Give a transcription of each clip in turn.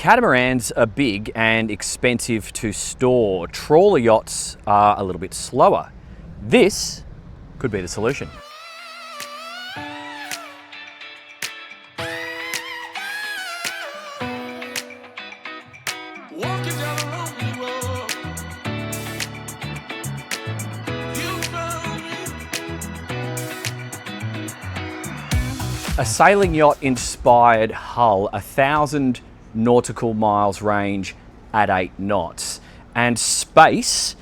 Catamarans are big and expensive to store. Trawler yachts are a little bit slower. This could be the solution. A sailing yacht inspired hull, 1,000 nautical miles range at 8 knots, and space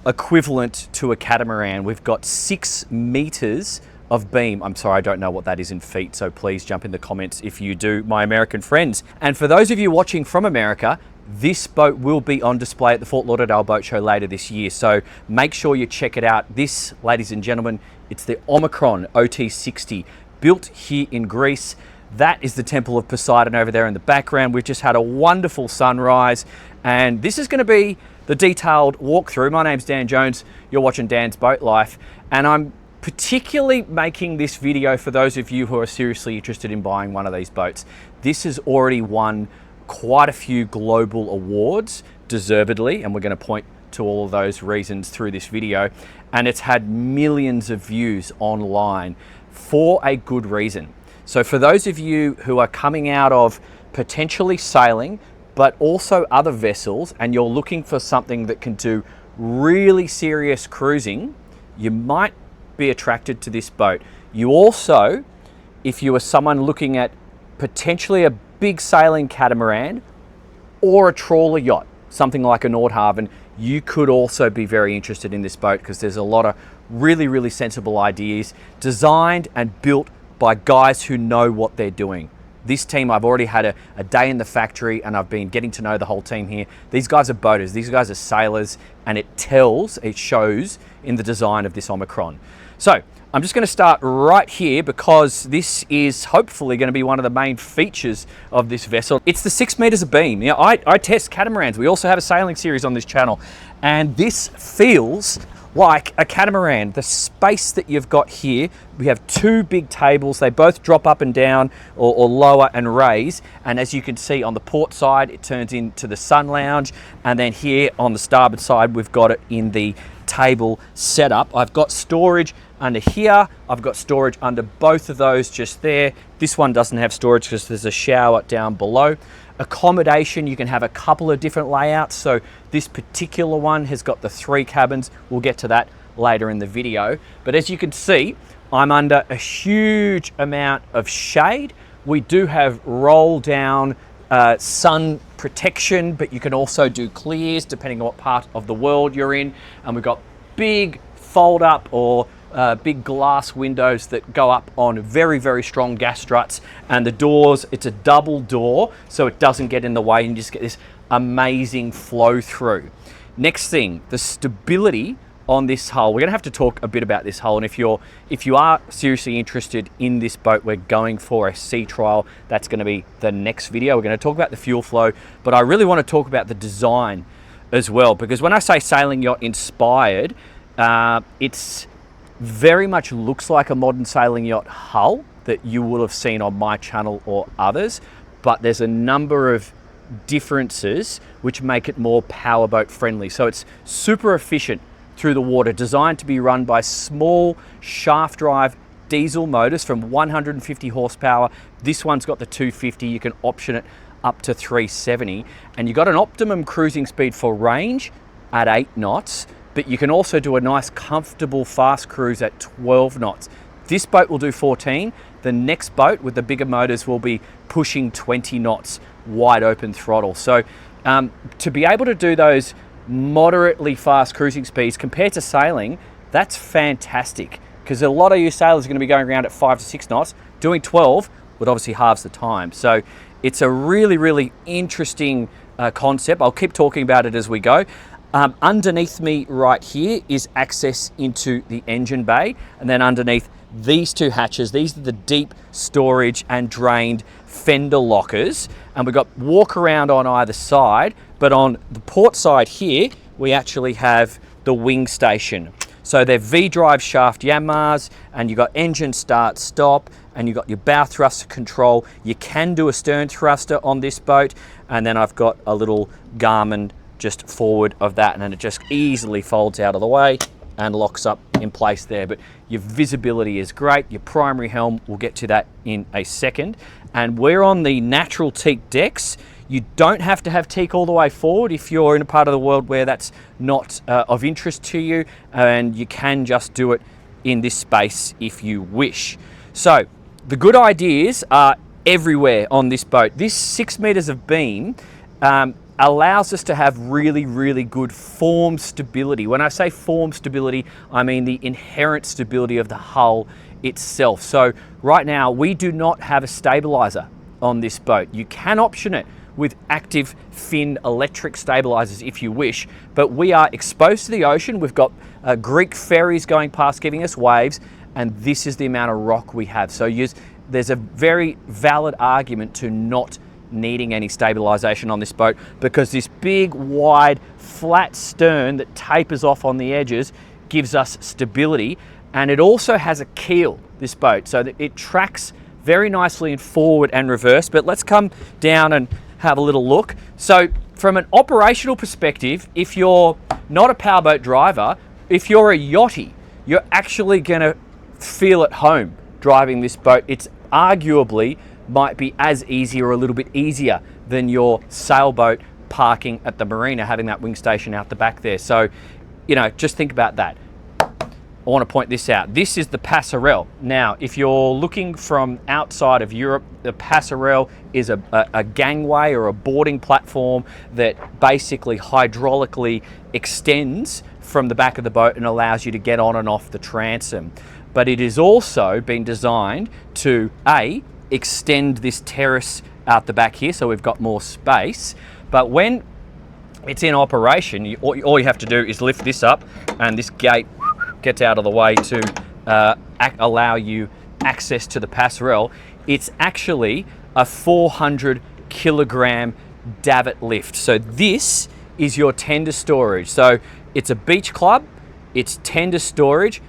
equivalent to a catamaran. We've got 6 meters of beam. I'm sorry, I don't know what that is in feet, so please jump in the comments if you do, my American friends. And for those of you watching from America, this boat will be on display at the Fort Lauderdale Boat Show later this year, so make sure you check it out. This, ladies and gentlemen, it's the Omicron OT60, built here in Greece. That is the Temple of Poseidon over there in the background. We've just had a wonderful sunrise, and this is going to be the detailed walkthrough. My name's Dan Jones. You're watching Dan's Boat Life, and I'm particularly making this video for those of you who are seriously interested in buying one of these boats. This has already won quite a few global awards, deservedly, and we're going to point to all of those reasons through this video, and it's had millions of views online for a good reason. So for those of you who are coming out of potentially sailing, but also other vessels, and you're looking for something that can do really serious cruising, you might be attracted to this boat. You also, if you are someone looking at potentially a big sailing catamaran or a trawler yacht, something like a Nordhaven, you could also be very interested in this boat because there's a lot of really sensible ideas designed and built by guys who know what they're doing. This team, I've already had a day in the factory and I've been getting to know the whole team here. These guys are boaters, these guys are sailors, and it shows in the design of this Omicron. So I'm just going to start right here because this is hopefully going to be one of the main features of this vessel. It's the 6 meters of beam. Now, I test catamarans. We also have a sailing series on this channel, and this feels like a catamaran. The space that you've got here, we have 2 big tables. They both drop up and down or lower and raise. And as you can see on the port side, it turns into the sun lounge. And then here on the starboard side, we've got it in the table setup. I've got storage under here. I've got storage under both of those just there. This one doesn't have storage because there's a shower down below. Accommodation, you can have a couple of different layouts. So this particular one has got the 3 cabins. We'll get to that later in the video. But as you can see, I'm under a huge amount of shade. We do have roll down sun protection, but you can also do clears depending on what part of the world you're in. And we've got big fold up or big glass windows that go up on very strong gas struts, and the doors, it's a double door so it doesn't get in the way and you just get this amazing flow through. Next thing, the stability on this hull. We're going to have to talk a bit about this hull, and if you are seriously interested in this boat, we're going for a sea trial. That's going to be the next video. We're going to talk about the fuel flow, but I really want to talk about the design as well, because when I say sailing yacht inspired, it's very much looks like a modern sailing yacht hull that you will have seen on my channel or others, but there's a number of differences which make it more powerboat friendly. So it's super efficient through the water, designed to be run by small shaft drive diesel motors from 150 horsepower. This one's got the 250. You can option it up to 370, and you got an optimum cruising speed for range at 8 knots. But you can also do a nice, comfortable, fast cruise at 12 knots. This boat will do 14. The next boat with the bigger motors will be pushing 20 knots, wide open throttle. So to be able to do those moderately fast cruising speeds compared to sailing, that's fantastic. Because a lot of you sailors are going to be going around at 5 to 6 knots. Doing 12 would obviously halves the time. So it's a really interesting concept. I'll keep talking about it as we go. Underneath me right here is access into the engine bay, and then underneath these 2 hatches, these are the deep storage and drained fender lockers, and we've got walk around on either side, but on the port side here we actually have the wing station. So they're V-drive shaft Yanmars, and you've got engine start stop, and you've got your bow thruster control. You can do a stern thruster on this boat, and then I've got a little Garmin just forward of that, and then it just easily folds out of the way and locks up in place there. But your visibility is great. Your primary helm, we'll get to that in a second. And we're on the natural teak decks. You don't have to have teak all the way forward if you're in a part of the world where that's not of interest to you, and you can just do it in this space if you wish. So the good ideas are everywhere on this boat. This 6 meters of beam allows us to have really, really good form stability. When I say form stability, I mean the inherent stability of the hull itself. So right now we do not have a stabilizer on this boat. You can option it with active fin electric stabilizers if you wish, but we are exposed to the ocean. We've got Greek ferries going past giving us waves, and this is the amount of rock we have. So there's a very valid argument to not needing any stabilization on this boat, because this big, wide, flat stern that tapers off on the edges gives us stability. And it also has a keel, this boat, so that it tracks very nicely in forward and reverse. But let's come down and have a little look. So from an operational perspective, if you're not a powerboat driver, if you're a yachty, you're actually gonna feel at home driving this boat. It's arguably might be as easy or a little bit easier than your sailboat parking at the marina, having that wing station out the back there. So, you know, just think about that. I want to point this out. This is the passerelle. Now, if you're looking from outside of Europe, the passerelle is a gangway or a boarding platform that basically hydraulically extends from the back of the boat and allows you to get on and off the transom. But it is also been designed to extend this terrace out the back here, so we've got more space. But when it's in operation, all you have to do is lift this up, and this gate gets out of the way to allow you access to the passerelle. It's actually a 400 kilogram davit lift. So this is your tender storage. So it's a beach club, it's tender storage,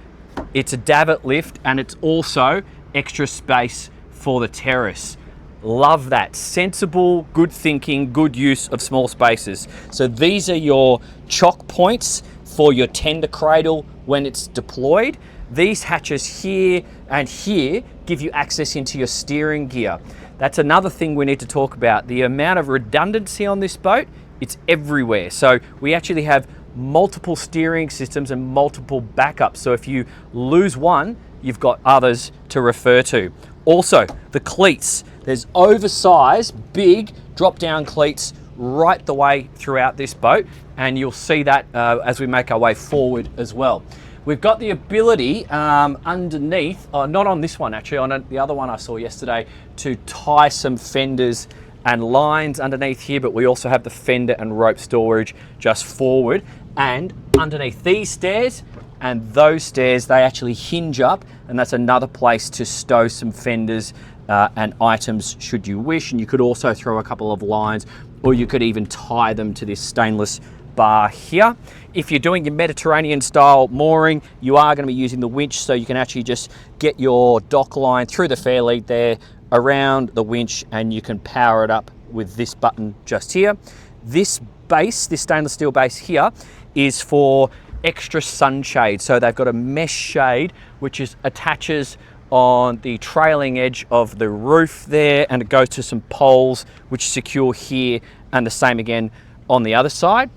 it's a davit lift, and it's also extra space for the terrace. Love that. Sensible, good thinking, good use of small spaces. So these are your chock points for your tender cradle when it's deployed. These hatches here and here give you access into your steering gear. That's another thing we need to talk about. The amount of redundancy on this boat, it's everywhere. So we actually have multiple steering systems and multiple backups. So if you lose one, you've got others to refer to. Also, the cleats. There's oversized, big drop-down cleats right the way throughout this boat, and you'll see that as we make our way forward as well. We've got the ability underneath, not on this one actually, on the other one I saw yesterday, to tie some fenders and lines underneath here, but we also have the fender and rope storage just forward. And underneath these stairs and those stairs, they actually hinge up, and that's another place to stow some fenders and items should you wish. And you could also throw a couple of lines, or you could even tie them to this stainless bar here. If you're doing your Mediterranean style mooring, you are going to be using the winch, so you can actually just get your dock line through the fair lead there, around the winch, and you can power it up with this button just here. This base, this stainless steel base here, is for extra sunshade. So they've got a mesh shade which attaches on the trailing edge of the roof there, and it goes to some poles which secure here, and the same again on the other side.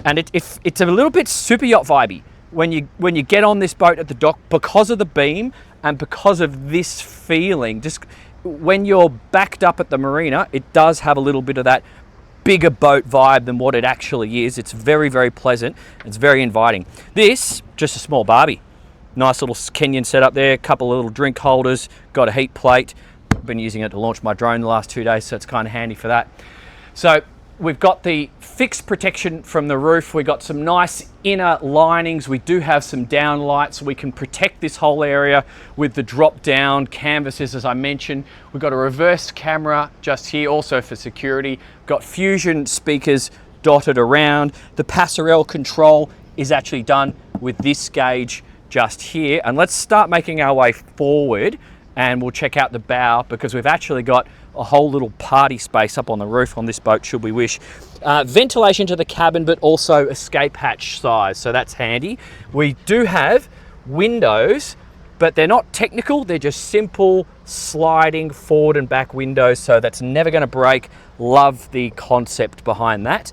And it's a little bit super yacht vibey when you get on this boat at the dock, because of the beam and because of this feeling. Just when you're backed up at the marina, it does have a little bit of that bigger boat vibe than what it actually is. It's very, very pleasant. It's very inviting. This, just a small barbie. Nice little Kenyan setup there, a couple of little drink holders, got a heat plate. I've been using it to launch my drone the last 2 days, so it's kind of handy for that. So we've got the fixed protection from the roof. We've got some nice inner linings. We do have some down lights, so we can protect this whole area with the drop down canvases, as I mentioned. We've got a reverse camera just here, also for security. We've got fusion speakers dotted around. The passerelle control is actually done with this gauge just here. And let's start making our way forward and we'll check out the bow, because we've actually got a whole little party space up on the roof on this boat, should we wish. Ventilation to the cabin, but also escape hatch size, so that's handy. We do have windows, but they're not technical, they're just simple sliding forward and back windows, so that's never going to break. Love the concept behind that.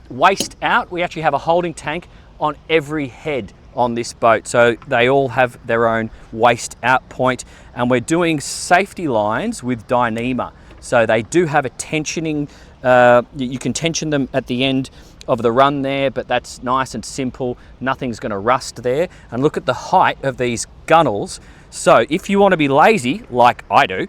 Waist out, we actually have a holding tank on every head on this boat, so they all have their own waist out point, and we're doing safety lines with Dyneema, so they do have a tensioning, you can tension them at the end of the run there, but that's nice and simple, nothing's going to rust there. And look at the height of these gunnels, so if you want to be lazy like I do,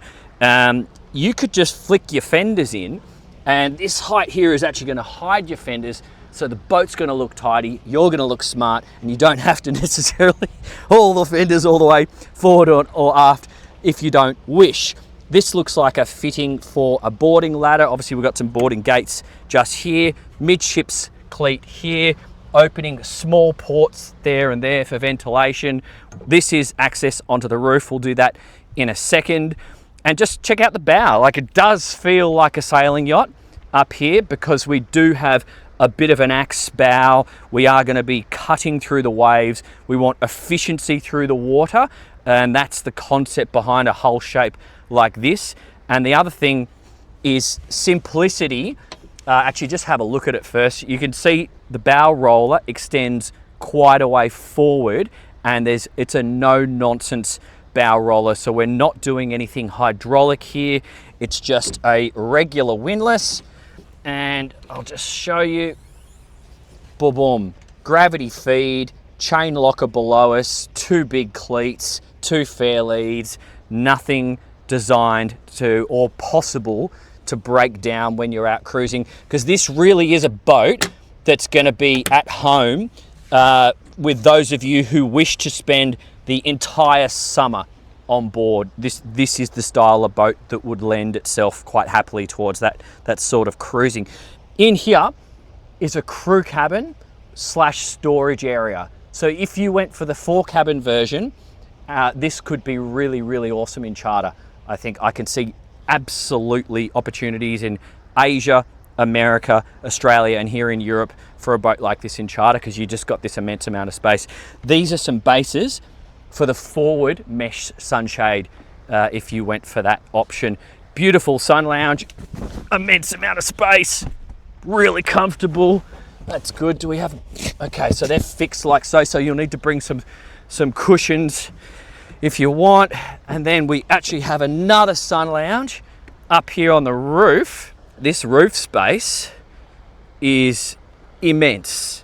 you could just flick your fenders in, and this height here is actually going to hide your fenders, so the boat's going to look tidy, you're going to look smart, and you don't have to necessarily haul the fenders all the way forward or aft if you don't wish. This looks like a fitting for a boarding ladder. Obviously we've got some boarding gates just here, midships cleat here, opening small ports there and there for ventilation. This is access onto the roof, we'll do that in a second. And just check out the bow, like it does feel like a sailing yacht up here, because we do have a bit of an axe bow. We are going to be cutting through the waves. We want efficiency through the water, and that's the concept behind a hull shape like this. And the other thing is simplicity. Actually, just have a look at it first. You can see the bow roller extends quite a way forward, and it's a no-nonsense bow roller, so we're not doing anything hydraulic here. It's just a regular windlass, and I'll just show you. Boom, boom. Gravity feed, chain locker below us, 2 big cleats, 2 fair leads, nothing designed to or possible to break down when you're out cruising, because this really is a boat that's going to be at home with those of you who wish to spend the entire summer on board. This is the style of boat that would lend itself quite happily towards that sort of cruising. In here is a crew cabin / storage area. So if you went for the 4-cabin version, this could be really, really awesome in charter. I think I can see absolutely opportunities in Asia, America, Australia, and here in Europe for a boat like this in charter, because you just got this immense amount of space. These are some bases for the forward mesh sunshade if you went for that option. Beautiful sun lounge, immense amount of space, really comfortable. That's good. Do we have, okay, so they're fixed like so, so you'll need to bring some cushions if you want. And then we actually have another sun lounge up here on the roof. This roof space is immense.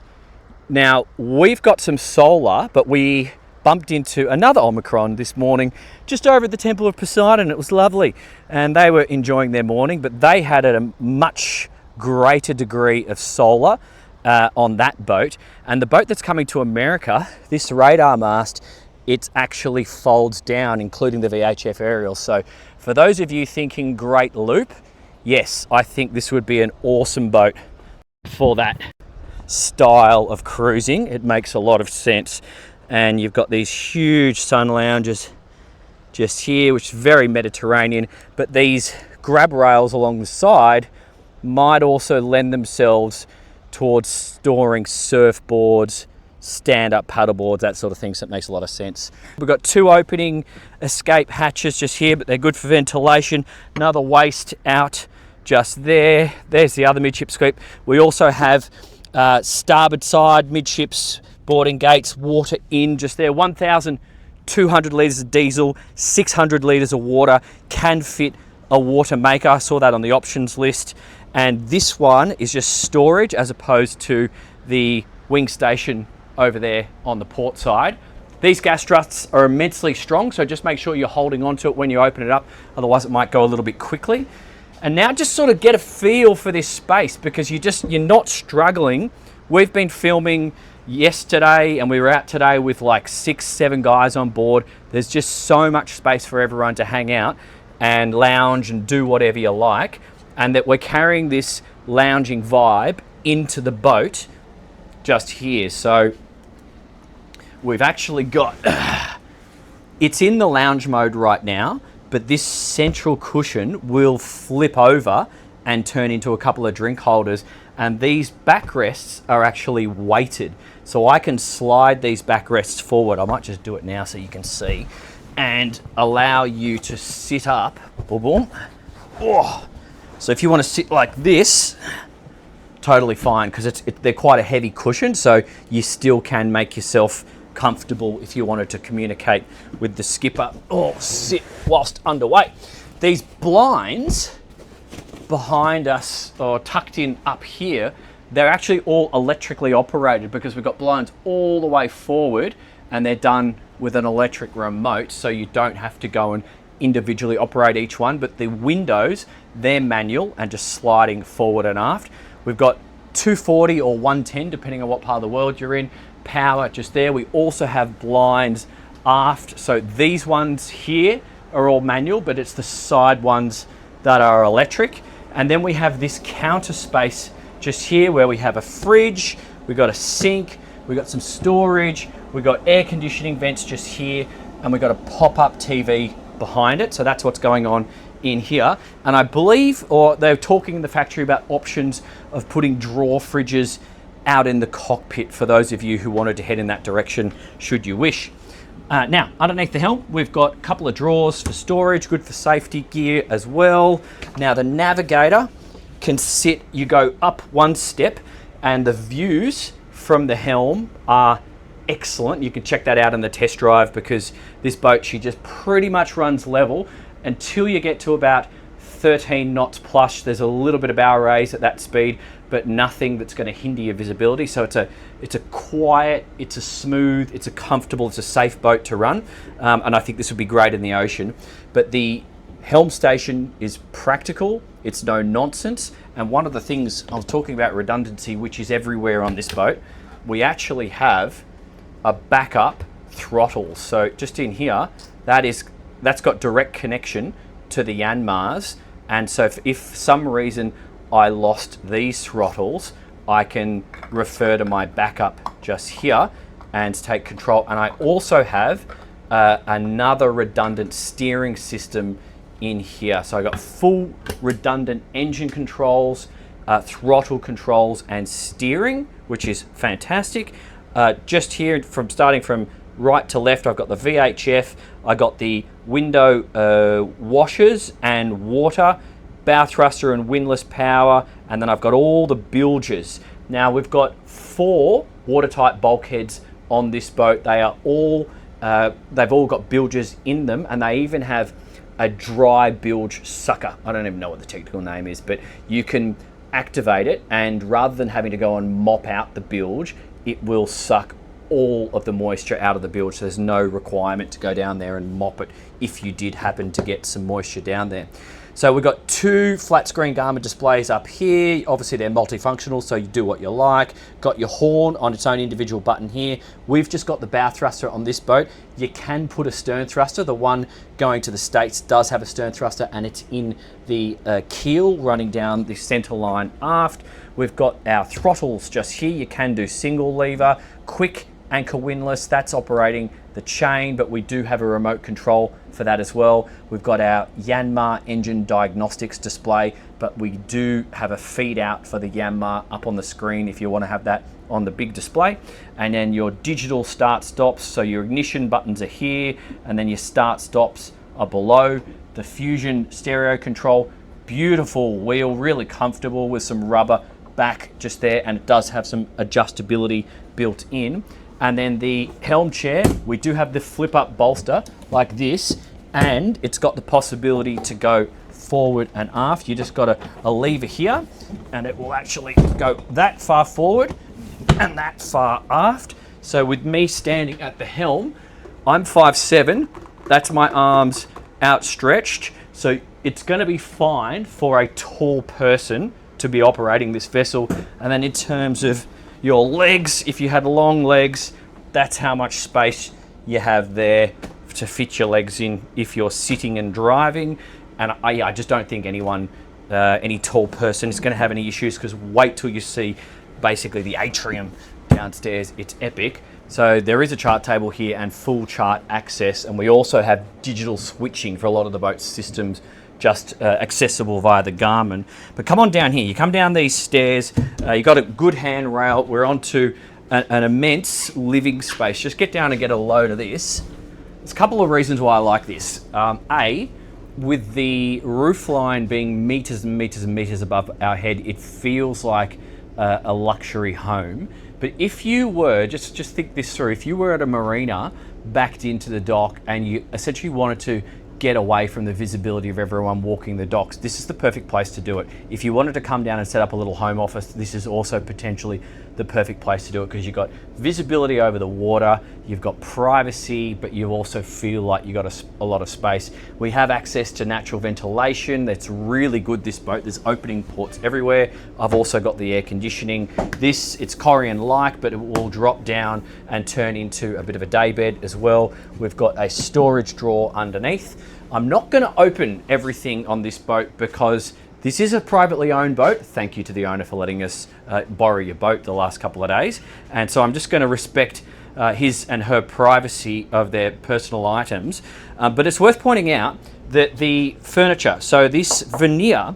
Now, we've got some solar, but we bumped into another Omicron this morning just over at the Temple of Poseidon. It was lovely, and they were enjoying their morning, but they had a much greater degree of solar on that boat. And the boat that's coming to America, this radar mast, it actually folds down, including the VHF aerial. So for those of you thinking great loop, yes, I think this would be an awesome boat for that style of cruising. It makes a lot of sense. And you've got these huge sun lounges just here, which is very Mediterranean, but these grab rails along the side might also lend themselves towards storing surfboards, stand-up paddleboards, that sort of thing, so it makes a lot of sense. We've got 2 opening escape hatches just here, but they're good for ventilation. Another waist out just there. There's the other midship scoop. We also have starboard side midships, boarding gates, water in just there. 1,200 litres of diesel, 600 litres of water, can fit a water maker. I saw that on the options list. And this one is just storage as opposed to the wing station over there on the port side. These gas struts are immensely strong, so just make sure you're holding onto it when you open it up, otherwise it might go a little bit quickly. And now just sort of get a feel for this space, because you're not struggling. We've been filming yesterday and we were out today with like 6-7 guys on board. There's just so much space for everyone to hang out and lounge and do whatever you like, and that we're carrying this lounging vibe into the boat just here. So we've actually got It's in the lounge mode right now, but this central cushion will flip over and turn into a couple of drink holders. And these backrests are actually weighted. So I can slide these backrests forward. I might just do it now so you can see, and allow you to sit up. Boom, boom. Oh. So if you want to sit like this, totally fine, because they're quite a heavy cushion, so you still can make yourself comfortable if you wanted to communicate with the skipper or sit whilst underway. These blinds behind us, or tucked in up here, they're actually all electrically operated, because we've got blinds all the way forward and they're done with an electric remote, so you don't have to go and individually operate each one. But the windows, they're manual and just sliding forward and aft. We've got 240 or 110, depending on what part of the world you're in, power just there. We also have blinds aft. So these ones here are all manual, but it's the side ones that are electric. And then we have this counter space just here where we have a fridge, we've got a sink, we've got some storage, we've got air conditioning vents just here, and we've got a pop-up TV behind it. So that's what's going on in here. And I believe, or they're talking in the factory about options of putting drawer fridges out in the cockpit for those of you who wanted to head in that direction, should you wish. Now, underneath the helm, we've got a couple of drawers for storage, good for safety gear as well. Now, the navigator can sit, you go up one step, and the views from the helm are excellent. You can check that out in the test drive, because this boat, she just pretty much runs level until you get to about 13 knots plus. There's a little bit of bow raise at that speed, but nothing that's going to hinder your visibility. So it's a quiet, it's a smooth, it's a comfortable, it's a safe boat to run. And I think this would be great in the ocean. But the helm station is practical, it's no nonsense. And one of the things I was talking about, redundancy, which is everywhere on this boat, we actually have a backup throttle. So just in here, that's got direct connection to the Yanmars. And so if for some reason I lost these throttles, I can refer to my backup just here and take control. And I also have another redundant steering system in here. So I got full redundant engine controls, throttle controls, and steering, which is fantastic. Just here, starting from right to left, I've got the VHF, I got the window washers and water, bow thruster and windlass power, and then I've got all the bilges. Now we've got 4 watertight bulkheads on this boat. They are all, they've all got bilges in them, and they even have a dry bilge sucker. I don't even know what the technical name is, but you can activate it, and rather than having to go and mop out the bilge, it will suck all of the moisture out of the bilge. So there's no requirement to go down there and mop it if you did happen to get some moisture down there. So we've got 2 flat screen Garmin displays up here. Obviously they're multifunctional, so you do what you like. Got your horn on its own individual button here. We've just got the bow thruster on this boat. You can put a stern thruster. The one going to the States does have a stern thruster, and it's in the keel running down the center line aft. We've got our throttles just here. You can do single lever, quick anchor windlass, that's operating the chain, but we do have a remote control for that as well. We've got our Yanmar engine diagnostics display, but we do have a feed out for the Yanmar up on the screen if you want to have that on the big display. And then your digital start stops, so your ignition buttons are here, and then your start stops are below. The Fusion stereo control, beautiful wheel, really comfortable with some rubber back just there, and it does have some adjustability built in. And then the helm chair, we do have the flip up bolster like this, and it's got the possibility to go forward and aft. You just got a lever here, and it will actually go that far forward and that far aft. So with me standing at the helm, I'm 5'7", that's my arms outstretched. So it's gonna be fine for a tall person to be operating this vessel. And then in terms of your legs, if you had long legs, that's how much space you have there to fit your legs in if you're sitting and driving. And I just don't think anyone, any tall person is going to have any issues, because wait till you see basically the atrium down downstairs, it's epic. So there is a chart table here and full chart access, and we also have digital switching for a lot of the boat's systems, just accessible via the Garmin. But come on down here, you come down these stairs, you got a good handrail, we're onto an immense living space. Just get down and get a load of this. There's a couple of reasons why I like this. A, with the roof line being meters and meters and meters above our head, it feels like a luxury home. But if you were, just think this through, if you were at a marina backed into the dock and you essentially wanted to get away from the visibility of everyone walking the docks, this is the perfect place to do it. If you wanted to come down and set up a little home office, this is also potentially the perfect place to do it, because you've got visibility over the water, you've got privacy, but you also feel like you've got a lot of space. We have access to natural ventilation. That's really good, this boat. There's opening ports everywhere. I've also got the air conditioning. It's Corian-like, but it will drop down and turn into a bit of a day bed as well. We've got a storage drawer underneath. I'm not going to open everything on this boat because this is a privately owned boat. Thank you to the owner for letting us borrow your boat the last couple of days. And so I'm just going to respect his and her privacy of their personal items. But it's worth pointing out that the furniture, so this veneer,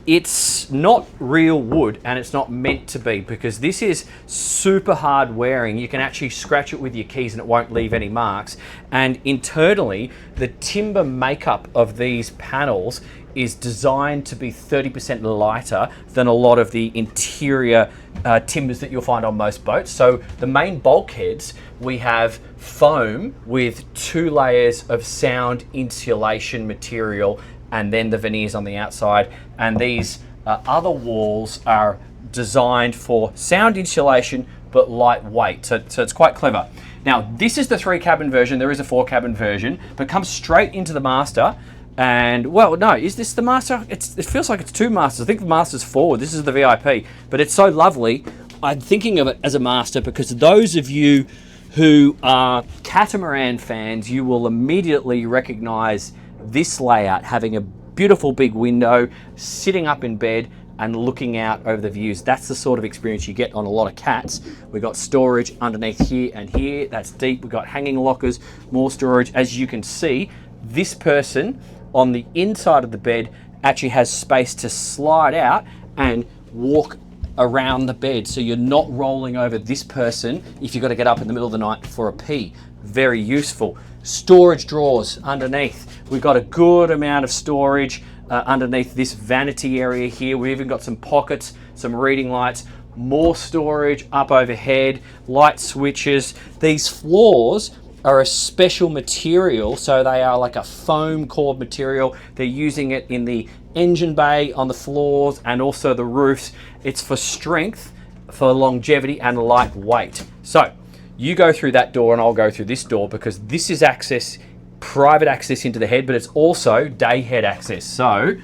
it's not real wood and it's not meant to be, because this is super hard wearing. You can actually scratch it with your keys and it won't leave any marks. And internally, the timber makeup of these panels is designed to be 30% lighter than a lot of the interior timbers that you'll find on most boats. So the main bulkheads, we have foam with 2 layers of sound insulation material, and then the veneers on the outside. And these other walls are designed for sound insulation, but lightweight. So it's quite clever. Now, this is the 3-cabin version. There is a 4-cabin version, but comes straight into the master. And, well, no, is this the master? It feels like it's 2 masters. I think the master's forward. This is the VIP, but it's so lovely. I'm thinking of it as a master because those of you who are Catamaran fans, you will immediately recognize this layout, having a beautiful big window, sitting up in bed and looking out over the views. That's the sort of experience you get on a lot of cats. We've got storage underneath here and here. That's deep. We've got hanging lockers, more storage. As you can see, this person on the inside of the bed actually has space to slide out and walk around the bed, so you're not rolling over this person if you've got to get up in the middle of the night for a pee. Very useful. Storage drawers underneath. We've got a good amount of storage underneath this vanity area here. We've even got some pockets, some reading lights, more storage up overhead, light switches. These floors are a special material, so they are like a foam core material. They're using it in the engine bay, on the floors, and also the roofs. It's for strength, for longevity, and lightweight. So you go through that door and I'll go through this door, because this is access, private access into the head, but it's also day head access. So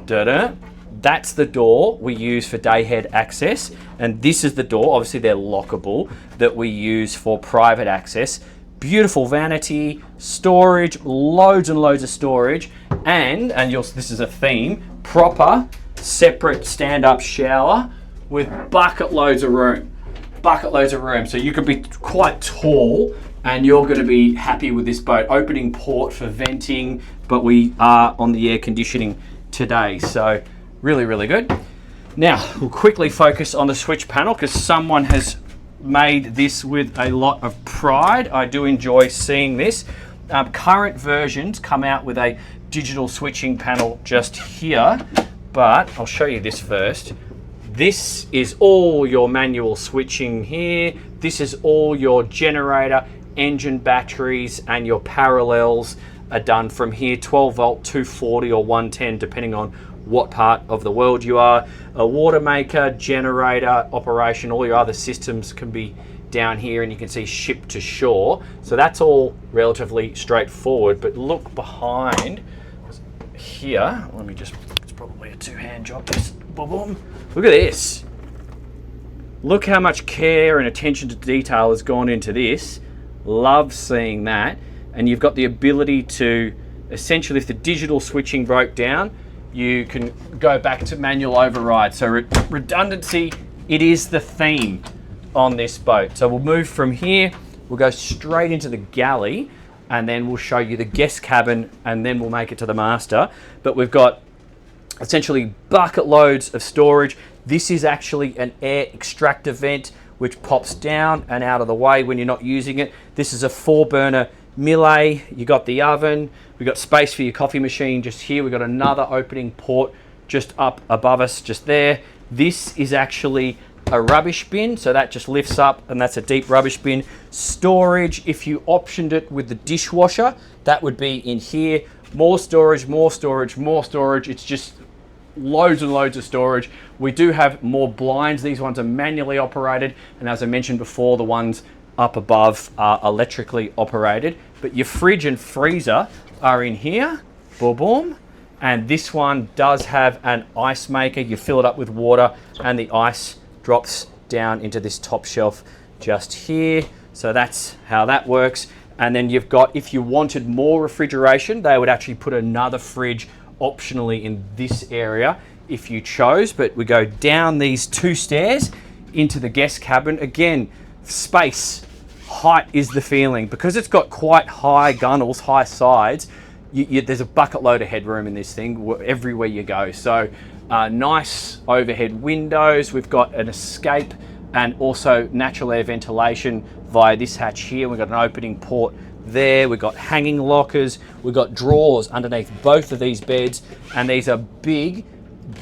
that's the door we use for day head access, and this is the door, obviously they're lockable, that we use for private access. Beautiful vanity, storage, loads and loads of storage, and this is a theme, proper separate stand-up shower with bucket loads of room. Bucket loads of room. So you could be quite tall and you're going to be happy with this boat. Opening port for venting, but we are on the air conditioning today. So really, really good. Now, we'll quickly focus on the switch panel because someone has made this with a lot of pride. I do enjoy seeing this. Current versions come out with a digital switching panel just here, but I'll show you this first. This is all your manual switching here. This is all your generator, engine batteries, and your parallels are done from here. 12 volt, 240 or 110, depending on what part of the world you are. A water maker, generator, operation, all your other systems can be down here, and you can see ship to shore. So that's all relatively straightforward, but look behind here. Let me just, it's probably a 2-hand job. Just boom, boom. Look at this. Look how much care and attention to detail has gone into this. Love seeing that. And you've got the ability to, essentially, if the digital switching broke down, you can go back to manual override. So redundancy, it is the theme. on this boat. So we'll move from here, we'll go straight into the galley, and then we'll show you the guest cabin, and then we'll make it to the master. But we've got essentially bucket loads of storage. This is actually an air extractor vent which pops down and out of the way when you're not using it. This is a 4-burner Millet. You got the oven, we got space for your coffee machine just here. We've got another opening port just up above us, just there. This is actually a rubbish bin, so that just lifts up, and that's a deep rubbish bin. Storage, if you optioned it with the dishwasher, that would be in here. More storage, more storage, more storage. It's just loads and loads of storage. We do have more blinds. These ones are manually operated, and as I mentioned before, the ones up above are electrically operated. But your fridge and freezer are in here, boom, boom. And this one does have an ice maker. You fill it up with water, and the ice drops down into this top shelf just here. So that's how that works. And then you've got, if you wanted more refrigeration, they would actually put another fridge optionally in this area if you chose. But we go down these 2 stairs into the guest cabin. Again, space, height is the feeling. Because it's got quite high gunnels, high sides, there's a bucket load of headroom in this thing everywhere you go. So nice overhead windows. We've got an escape and also natural air ventilation via this hatch here. We've got an opening port there. We've got hanging lockers. We've got drawers underneath both of these beds, and these are big,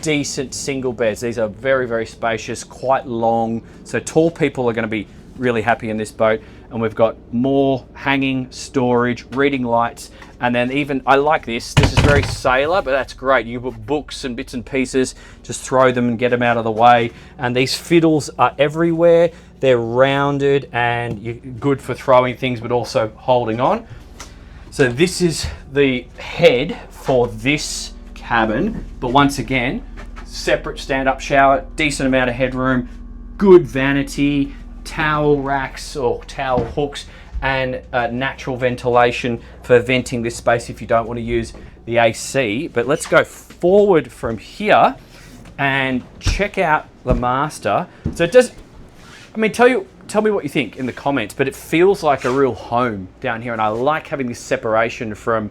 decent single beds. These are very, very spacious, quite long. So tall people are going to be really happy in this boat. And we've got more hanging storage, reading lights, and then even, I like this. This is very sailor, but that's great. You put books and bits and pieces, just throw them and get them out of the way. And these fiddles are everywhere. They're rounded and you're good for throwing things, but also holding on. So this is the head for this cabin, but once again, separate stand-up shower, decent amount of headroom, good vanity, towel racks or towel hooks, and natural ventilation for venting this space if you don't want to use the AC. But let's go forward from here and check out the master. So it does, I mean, tell me what you think in the comments, but it feels like a real home down here, and I like having this separation from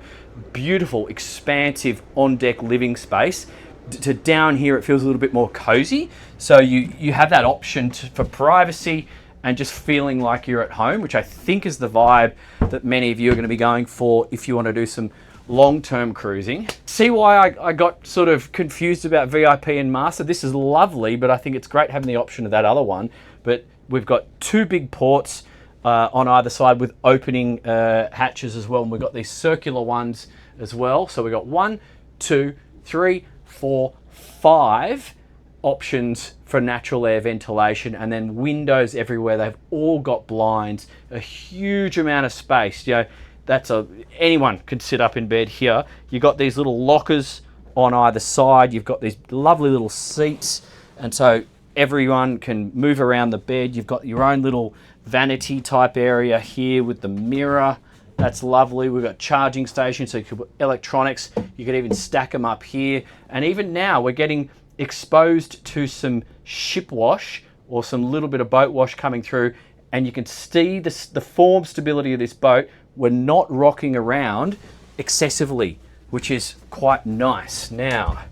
beautiful, expansive on-deck living space to down here. It feels a little bit more cozy. So you have that option for privacy and just feeling like you're at home, which I think is the vibe that many of you are going to be going for if you want to do some long-term cruising. See why I got sort of confused about VIP and master? This is lovely, but I think it's great having the option of that other one. But we've got 2 big ports on either side with opening hatches as well, and we've got these circular ones as well. So we've got 1, 2, 3, 4, 5 options for natural air ventilation, and then windows everywhere. They've all got blinds, a huge amount of space. You know, anyone could sit up in bed here. You've got these little lockers on either side. You've got these lovely little seats, and so everyone can move around the bed. You've got your own little vanity type area here with the mirror. That's lovely. We've got charging stations, so you could put electronics. You could even stack them up here. And even now we're getting exposed to some ship wash or some little bit of boat wash coming through, and you can see the form stability of this boat. We're not rocking around excessively, which is quite nice. Now,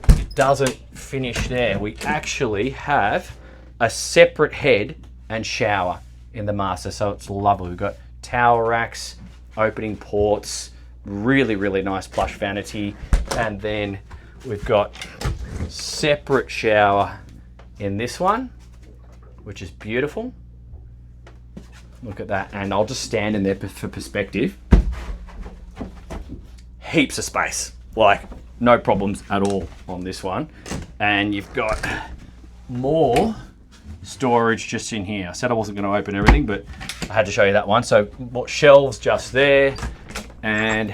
it doesn't finish there. We actually have a separate head and shower in the master, so it's lovely. We've got towel racks, opening ports, really, really nice plush vanity, and then we've got separate shower in this one, which is beautiful. Look at that, and I'll just stand in there for perspective. Heaps of space, like no problems at all on this one. And you've got more storage just in here. I said I wasn't going to open everything, but I had to show you that one. So what shelves just there, and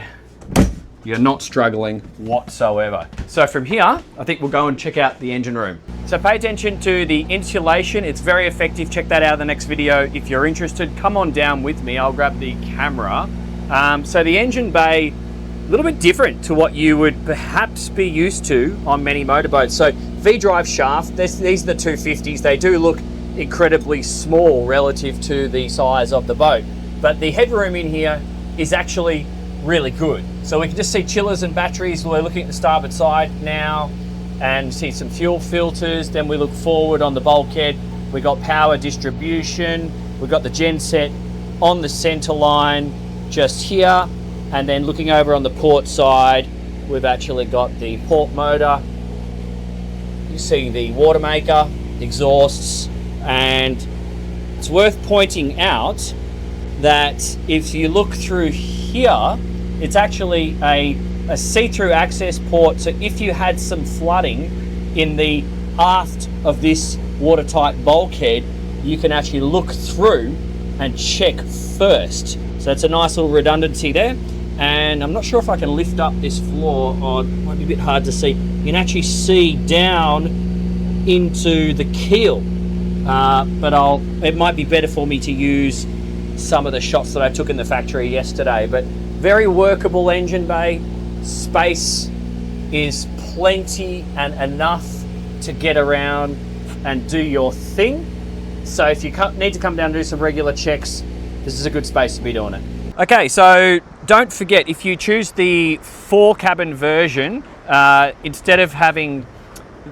you're not struggling whatsoever. So from here, I think we'll go and check out the engine room. So pay attention to the insulation. It's very effective. Check that out in the next video. If you're interested, come on down with me. I'll grab the camera. So the engine bay, a little bit different to what you would perhaps be used to on many motorboats. So V-drive shaft, these are the 250s. They do look incredibly small relative to the size of the boat. But the headroom in here is actually really good. So we can just see chillers and batteries. We're looking at the starboard side now and see some fuel filters. Then we look forward on the bulkhead. We got power distribution. We've got the genset on the center line just here. And then looking over on the port side, we've actually got the port motor. You see the water maker, exhausts, and it's worth pointing out that if you look through here, it's actually a see-through access port. So if you had some flooding in the aft of this watertight bulkhead, you can actually look through and check first. So it's a nice little redundancy there. And I'm not sure if I can lift up this floor, or it might be a bit hard to see. You can actually see down into the keel, but it might be better for me to use some of the shots that I took in the factory yesterday. But very workable engine bay. Space is plenty and enough to get around and do your thing. So if you need to come down and do some regular checks, this is a good space to be doing it. Okay, so don't forget, if you choose the 4-cabin version, instead of having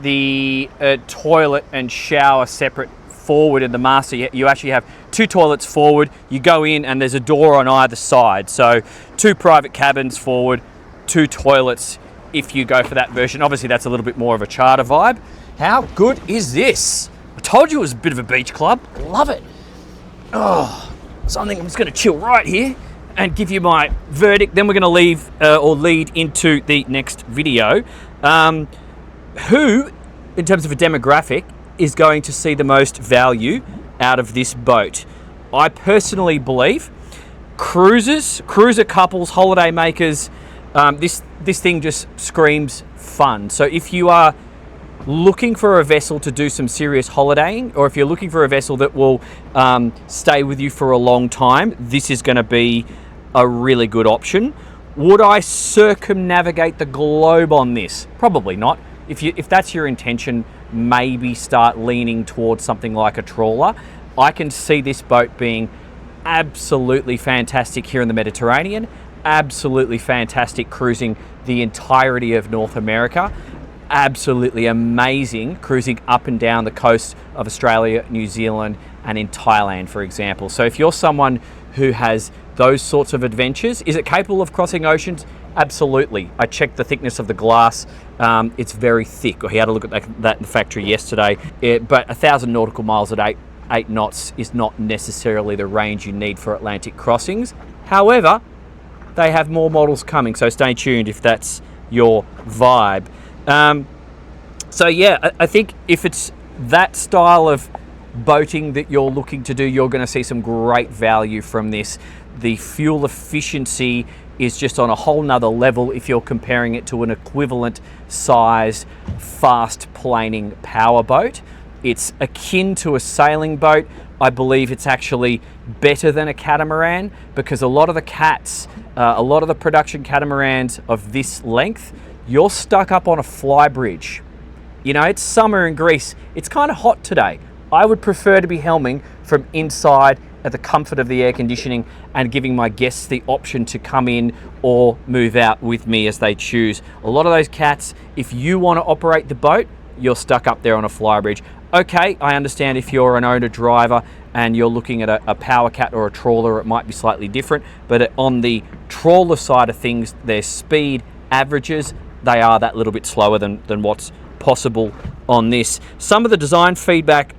the toilet and shower separate forward in the master, you actually have 2 toilets forward. You go in and there's a door on either side. So 2 private cabins forward, 2 toilets if you go for that version. Obviously that's a little bit more of a charter vibe. How good is this? I told you it was a bit of a beach club. Love it. Oh, so I think I'm just going to chill right here and give you my verdict. Then we're going to lead into the next video. Who, in terms of a demographic, is going to see the most value out of this boat? I personally believe cruiser couples, holiday makers. This thing just screams fun. So if you are looking for a vessel to do some serious holidaying, or if you're looking for a vessel that will stay with you for a long time, this is going to be a really good option. Would I circumnavigate the globe on this? Probably not. If that's your intention, maybe start leaning towards something like a trawler. I can see this boat being absolutely fantastic here in the Mediterranean, absolutely fantastic cruising the entirety of North America, absolutely amazing cruising up and down the coast of Australia, New Zealand, and in Thailand, for example. So if you're someone who has those sorts of adventures, is it capable of crossing oceans? Absolutely. I checked the thickness of the glass. It's very thick. We had a look at that in the factory yesterday. But 1,000 nautical miles at 8 knots is not necessarily the range you need for Atlantic crossings. However, they have more models coming, so stay tuned if that's your vibe. So yeah, I think if it's that style of boating that you're looking to do, you're going to see some great value from this. The fuel efficiency is just on a whole nother level if you're comparing it to an equivalent sized fast planing power boat. It's akin to a sailing boat. I believe it's actually better than a catamaran, because a lot of the cats, a lot of the production catamarans of this length, you're stuck up on a fly bridge. You know, it's summer in Greece. It's kind of hot today. I would prefer to be helming from inside at the comfort of the air conditioning and giving my guests the option to come in or move out with me as they choose. A lot of those cats, if you want to operate the boat, you're stuck up there on a fly bridge. Okay, I understand if you're an owner driver and you're looking at a power cat or a trawler, it might be slightly different, but on the trawler side of things, their speed averages, they are that little bit slower than what's possible on this. Some of the design feedback,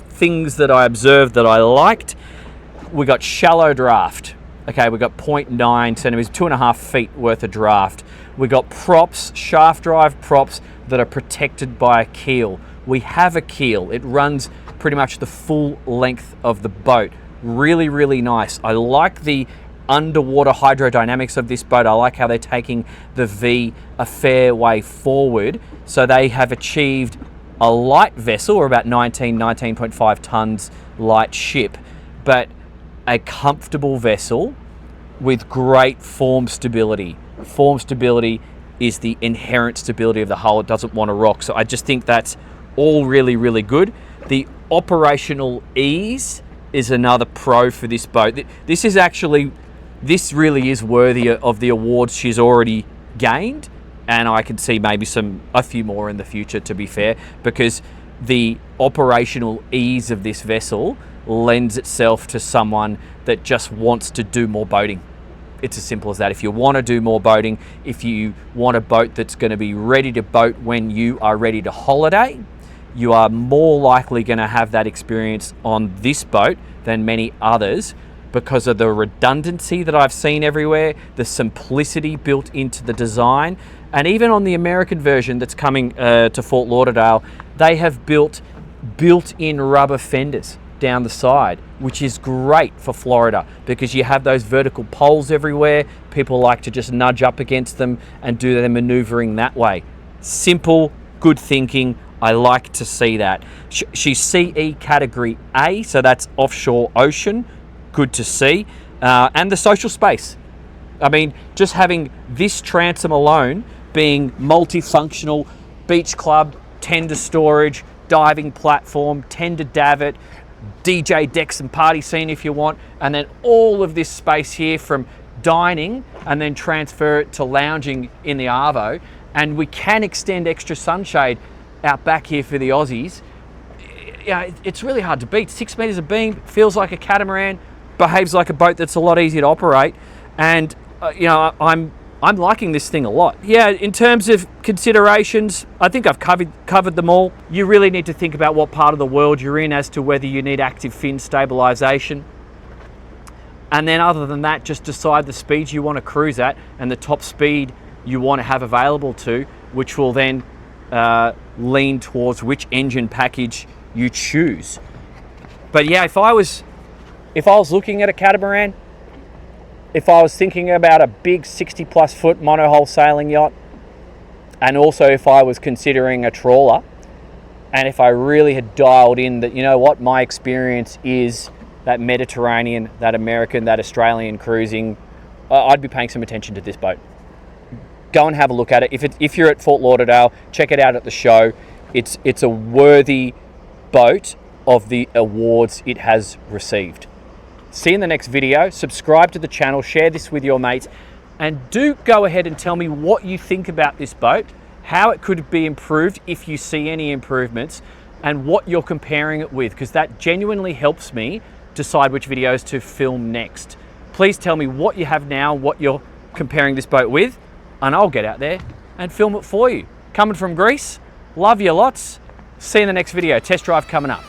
things that I observed that I liked, we got shallow draft. Okay, we got 0.9 centimeters, 2.5 feet worth of draft. We got props, shaft drive props that are protected by a keel. We have a keel. It runs pretty much the full length of the boat. Really, really nice. I like the underwater hydrodynamics of this boat. I like how they're taking the V a fair way forward. So they have achieved a light vessel, or about 19.5 tons light ship, but a comfortable vessel with great form stability. Form stability is the inherent stability of the hull. It doesn't want to rock. So I just think that's all really, really good. The operational ease is another pro for this boat. This really is worthy of the awards she's already gained, and I can see maybe a few more in the future, to be fair, because the operational ease of this vessel lends itself to someone that just wants to do more boating. It's as simple as that. If you want to do more boating, if you want a boat that's going to be ready to boat when you are ready to holiday, you are more likely going to have that experience on this boat than many others, because of the redundancy that I've seen everywhere, the simplicity built into the design, and even on the American version that's coming to Fort Lauderdale, they have built-in rubber fenders down the side, which is great for Florida because you have those vertical poles everywhere. People like to just nudge up against them and do their maneuvering that way. Simple, good thinking. I like to see that. She's CE category A, so that's offshore ocean. Good to see. And the social space. I mean, just having this transom alone being multifunctional, beach club, tender storage, diving platform, tender davit, DJ decks and party scene if you want, and then all of this space here from dining and then transfer it to lounging in the Arvo. And we can extend extra sunshade out back here for the Aussies. Yeah, it's really hard to beat. 6 meters of beam, feels like a catamaran, behaves like a boat that's a lot easier to operate, and I'm liking this thing a lot. Yeah, in terms of considerations, I think I've covered them all. You really need to think about what part of the world you're in as to whether you need active fin stabilization. And then other than that, just decide the speeds you want to cruise at and the top speed you want to have available to, which will then lean towards which engine package you choose. But yeah, if I was looking at a catamaran, if I was thinking about a big 60 plus foot monohull sailing yacht, and also if I was considering a trawler, and if I really had dialed in that, you know what, my experience is that Mediterranean, that American, that Australian cruising, I'd be paying some attention to this boat. Go and have a look at it. If you're at Fort Lauderdale, check it out at the show. It's a worthy boat of the awards it has received. See you in the next video. Subscribe to the channel, share this with your mates, and do go ahead and tell me what you think about this boat, how it could be improved if you see any improvements, and what you're comparing it with, because that genuinely helps me decide which videos to film next. Please tell me what you have now, what you're comparing this boat with, and I'll get out there and film it for you. Coming from Greece, love you lots. See you in the next video. Test drive coming up.